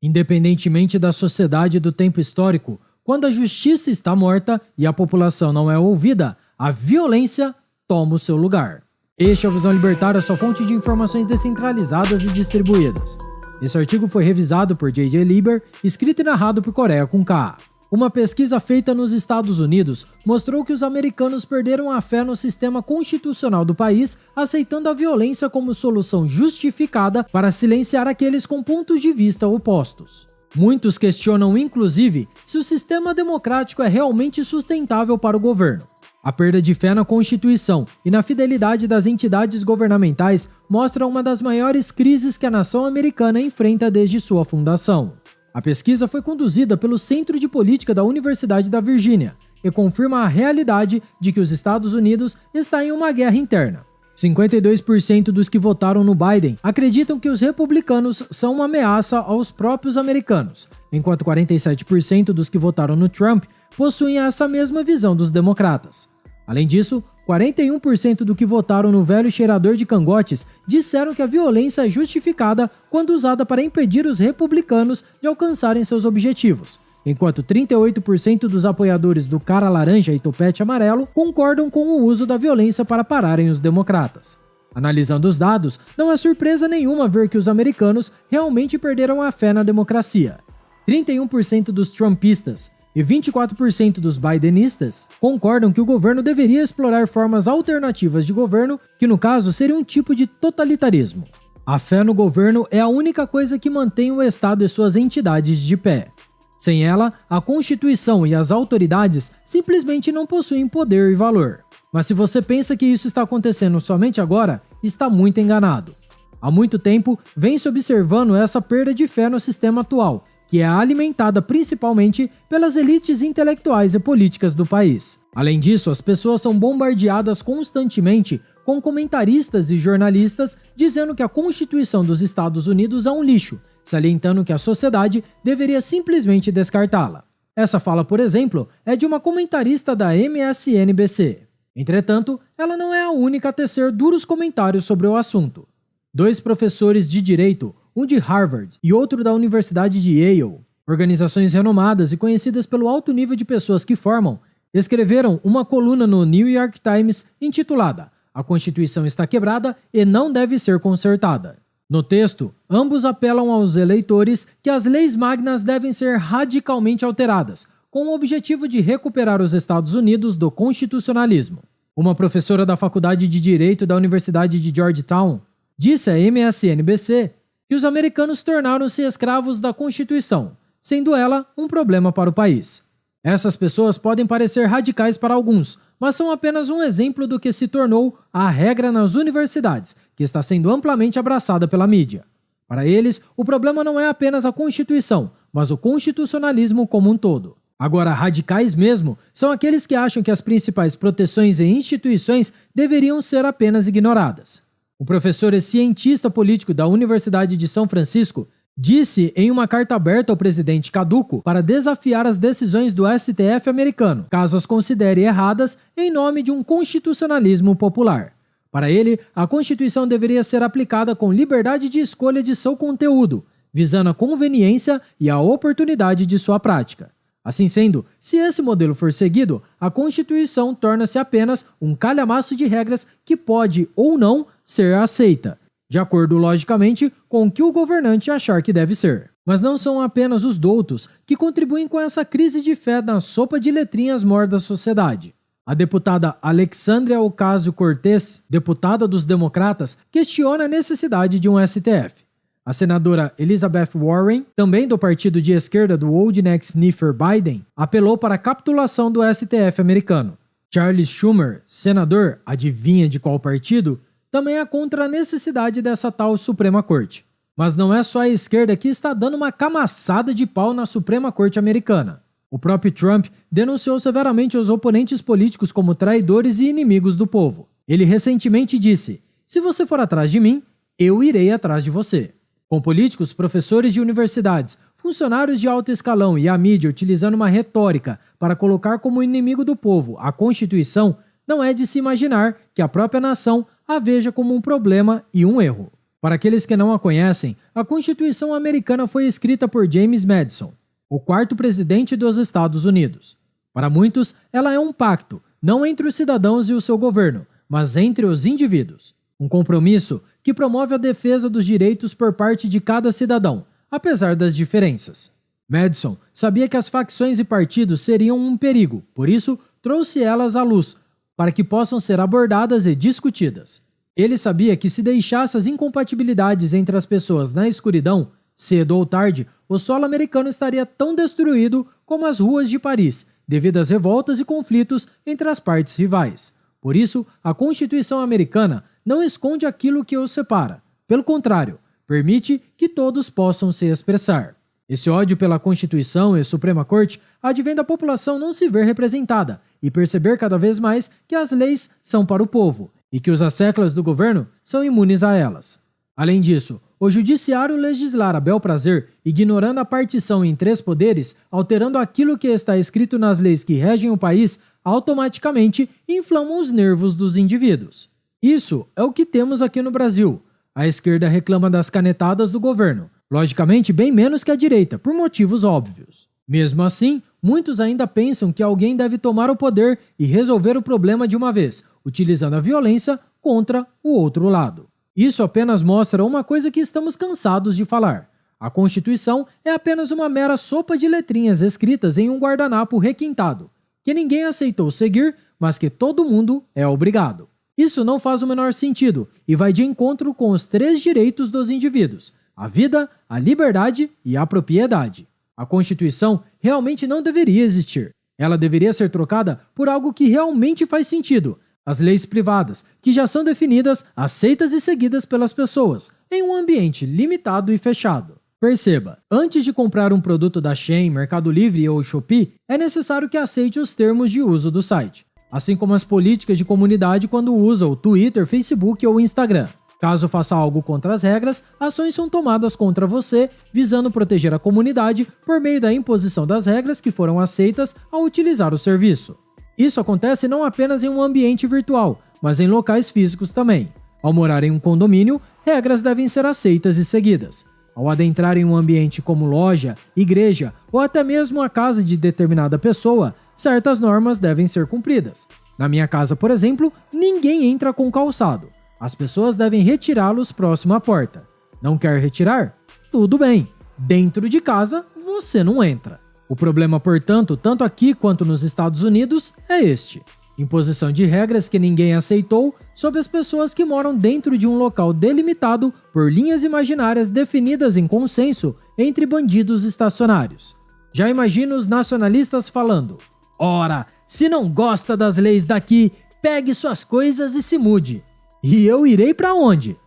Independentemente da sociedade e do tempo histórico, quando a justiça está morta e a população não é ouvida, a violência toma o seu lugar. Este é o Visão Libertária, sua fonte de informações descentralizadas e distribuídas. Esse artigo foi revisado por J.J. Lieber, escrito e narrado por Coreia com K. Uma pesquisa feita nos Estados Unidos mostrou que os americanos perderam a fé no sistema constitucional do país, aceitando a violência como solução justificada para silenciar aqueles com pontos de vista opostos. Muitos questionam, inclusive, se o sistema democrático é realmente sustentável para o governo. A perda de fé na Constituição e na fidelidade das entidades governamentais mostra uma das maiores crises que a nação americana enfrenta desde sua fundação. A pesquisa foi conduzida pelo Centro de Política da Universidade da Virgínia e confirma a realidade de que os Estados Unidos está em uma guerra interna. 52% dos que votaram no Biden acreditam que os republicanos são uma ameaça aos próprios americanos, enquanto 47% dos que votaram no Trump possuem essa mesma visão dos democratas. Além disso, 41% do que votaram no velho cheirador de cangotes disseram que a violência é justificada quando usada para impedir os republicanos de alcançarem seus objetivos, enquanto 38% dos apoiadores do cara laranja e topete amarelo concordam com o uso da violência para pararem os democratas. Analisando os dados, não é surpresa nenhuma ver que os americanos realmente perderam a fé na democracia. 31% dos trumpistas e 24% dos bidenistas concordam que o governo deveria explorar formas alternativas de governo, que no caso seria um tipo de totalitarismo. A fé no governo é a única coisa que mantém o Estado e suas entidades de pé. Sem ela, a Constituição e as autoridades simplesmente não possuem poder e valor. Mas se você pensa que isso está acontecendo somente agora, está muito enganado. Há muito tempo vem-se observando essa perda de fé no sistema atual, que é alimentada principalmente pelas elites intelectuais e políticas do país. Além disso, as pessoas são bombardeadas constantemente com comentaristas e jornalistas dizendo que a Constituição dos Estados Unidos é um lixo, salientando que a sociedade deveria simplesmente descartá-la. Essa fala, por exemplo, é de uma comentarista da MSNBC. Entretanto, ela não é a única a tecer duros comentários sobre o assunto. 2 professores de direito, um de Harvard e outro da Universidade de Yale, organizações renomadas e conhecidas pelo alto nível de pessoas que formam, escreveram uma coluna no New York Times intitulada "A Constituição está quebrada e não deve ser consertada". No texto, ambos apelam aos eleitores que as leis magnas devem ser radicalmente alteradas, com o objetivo de recuperar os Estados Unidos do constitucionalismo. Uma professora da Faculdade de Direito da Universidade de Georgetown disse à MSNBC que os americanos tornaram-se escravos da Constituição, sendo ela um problema para o país. Essas pessoas podem parecer radicais para alguns, mas são apenas um exemplo do que se tornou a regra nas universidades, que está sendo amplamente abraçada pela mídia. Para eles, o problema não é apenas a Constituição, mas o constitucionalismo como um todo. Agora, radicais mesmo são aqueles que acham que as principais proteções e instituições deveriam ser apenas ignoradas. O professor e cientista político da Universidade de São Francisco disse em uma carta aberta ao presidente caduco para desafiar as decisões do STF americano, caso as considere erradas, em nome de um constitucionalismo popular. Para ele, a Constituição deveria ser aplicada com liberdade de escolha de seu conteúdo, visando a conveniência e a oportunidade de sua prática. Assim sendo, se esse modelo for seguido, a Constituição torna-se apenas um calhamaço de regras que pode ou não ser aceita, de acordo logicamente com o que o governante achar que deve ser. Mas não são apenas os doutos que contribuem com essa crise de fé na sopa de letrinhas mor da sociedade. A deputada Alexandria Ocasio-Cortez, deputada dos democratas, questiona a necessidade de um STF. A senadora Elizabeth Warren, também do partido de esquerda do Old Neck Sniffer Biden, apelou para a capitulação do STF americano. Charles Schumer, senador, adivinha de qual partido, também é contra a necessidade dessa tal Suprema Corte. Mas não é só a esquerda que está dando uma camaçada de pau na Suprema Corte americana. O próprio Trump denunciou severamente os oponentes políticos como traidores e inimigos do povo. Ele recentemente disse: "Se você for atrás de mim, eu irei atrás de você". Com políticos, professores de universidades, funcionários de alto escalão e a mídia utilizando uma retórica para colocar como inimigo do povo a Constituição, não é de se imaginar que a própria nação a veja como um problema e um erro. Para aqueles que não a conhecem, a Constituição americana foi escrita por James Madison, o quarto presidente dos Estados Unidos. Para muitos, ela é um pacto, não entre os cidadãos e o seu governo, mas entre os indivíduos. Um compromisso que promove a defesa dos direitos por parte de cada cidadão, apesar das diferenças. Madison sabia que as facções e partidos seriam um perigo, por isso trouxe elas à luz, para que possam ser abordadas e discutidas. Ele sabia que se deixasse as incompatibilidades entre as pessoas na escuridão, cedo ou tarde, o solo americano estaria tão destruído como as ruas de Paris, devido às revoltas e conflitos entre as partes rivais. Por isso, a Constituição americana não esconde aquilo que os separa. Pelo contrário, permite que todos possam se expressar. Esse ódio pela Constituição e Suprema Corte advém da população não se ver representada e perceber cada vez mais que as leis são para o povo e que os asseclas do governo são imunes a elas. Além disso, o judiciário legislar a bel prazer, ignorando a partição em 3 poderes, alterando aquilo que está escrito nas leis que regem o país, automaticamente inflamam os nervos dos indivíduos. Isso é o que temos aqui no Brasil. A esquerda reclama das canetadas do governo, logicamente bem menos que a direita, por motivos óbvios. Mesmo assim, muitos ainda pensam que alguém deve tomar o poder e resolver o problema de uma vez, utilizando a violência contra o outro lado. Isso apenas mostra uma coisa que estamos cansados de falar. A Constituição é apenas uma mera sopa de letrinhas escritas em um guardanapo requintado, que ninguém aceitou seguir, mas que todo mundo é obrigado. Isso não faz o menor sentido e vai de encontro com os 3 direitos dos indivíduos: a vida, a liberdade e a propriedade. A Constituição realmente não deveria existir. Ela deveria ser trocada por algo que realmente faz sentido: as leis privadas, que já são definidas, aceitas e seguidas pelas pessoas, em um ambiente limitado e fechado. Perceba, antes de comprar um produto da Shein, Mercado Livre ou Shopee, é necessário que aceite os termos de uso do site, assim como as políticas de comunidade quando usa o Twitter, Facebook ou Instagram. Caso faça algo contra as regras, ações são tomadas contra você, visando proteger a comunidade por meio da imposição das regras que foram aceitas ao utilizar o serviço. Isso acontece não apenas em um ambiente virtual, mas em locais físicos também. Ao morar em um condomínio, regras devem ser aceitas e seguidas. Ao adentrar em um ambiente como loja, igreja ou até mesmo a casa de determinada pessoa, certas normas devem ser cumpridas. Na minha casa, por exemplo, ninguém entra com calçado. As pessoas devem retirá-los próximo à porta. Não quer retirar? Tudo bem. Dentro de casa, você não entra. O problema, portanto, tanto aqui quanto nos Estados Unidos, é este: imposição de regras que ninguém aceitou sobre as pessoas que moram dentro de um local delimitado por linhas imaginárias definidas em consenso entre bandidos estacionários. Já imagino os nacionalistas falando: ora, se não gosta das leis daqui, pegue suas coisas e se mude. E eu irei para onde?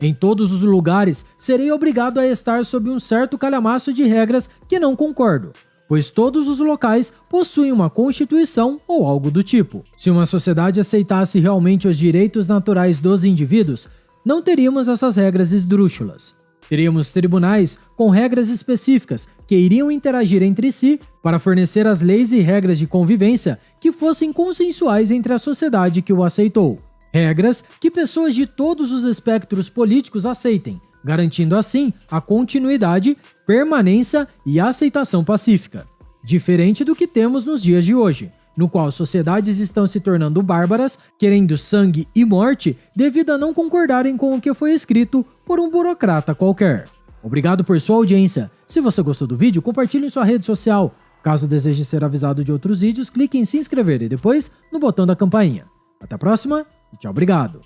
Em todos os lugares, serei obrigado a estar sob um certo calhamaço de regras que não concordo, pois todos os locais possuem uma constituição ou algo do tipo. Se uma sociedade aceitasse realmente os direitos naturais dos indivíduos, não teríamos essas regras esdrúxulas. Teríamos tribunais com regras específicas que iriam interagir entre si para fornecer as leis e regras de convivência que fossem consensuais entre a sociedade que o aceitou. Regras que pessoas de todos os espectros políticos aceitem, garantindo assim a continuidade, permanência e aceitação pacífica. Diferente do que temos nos dias de hoje, no qual sociedades estão se tornando bárbaras, querendo sangue e morte devido a não concordarem com o que foi escrito por um burocrata qualquer. Obrigado por sua audiência. Se você gostou do vídeo, compartilhe em sua rede social. Caso deseje ser avisado de outros vídeos, clique em se inscrever e depois no botão da campainha. Até a próxima e tchau, obrigado!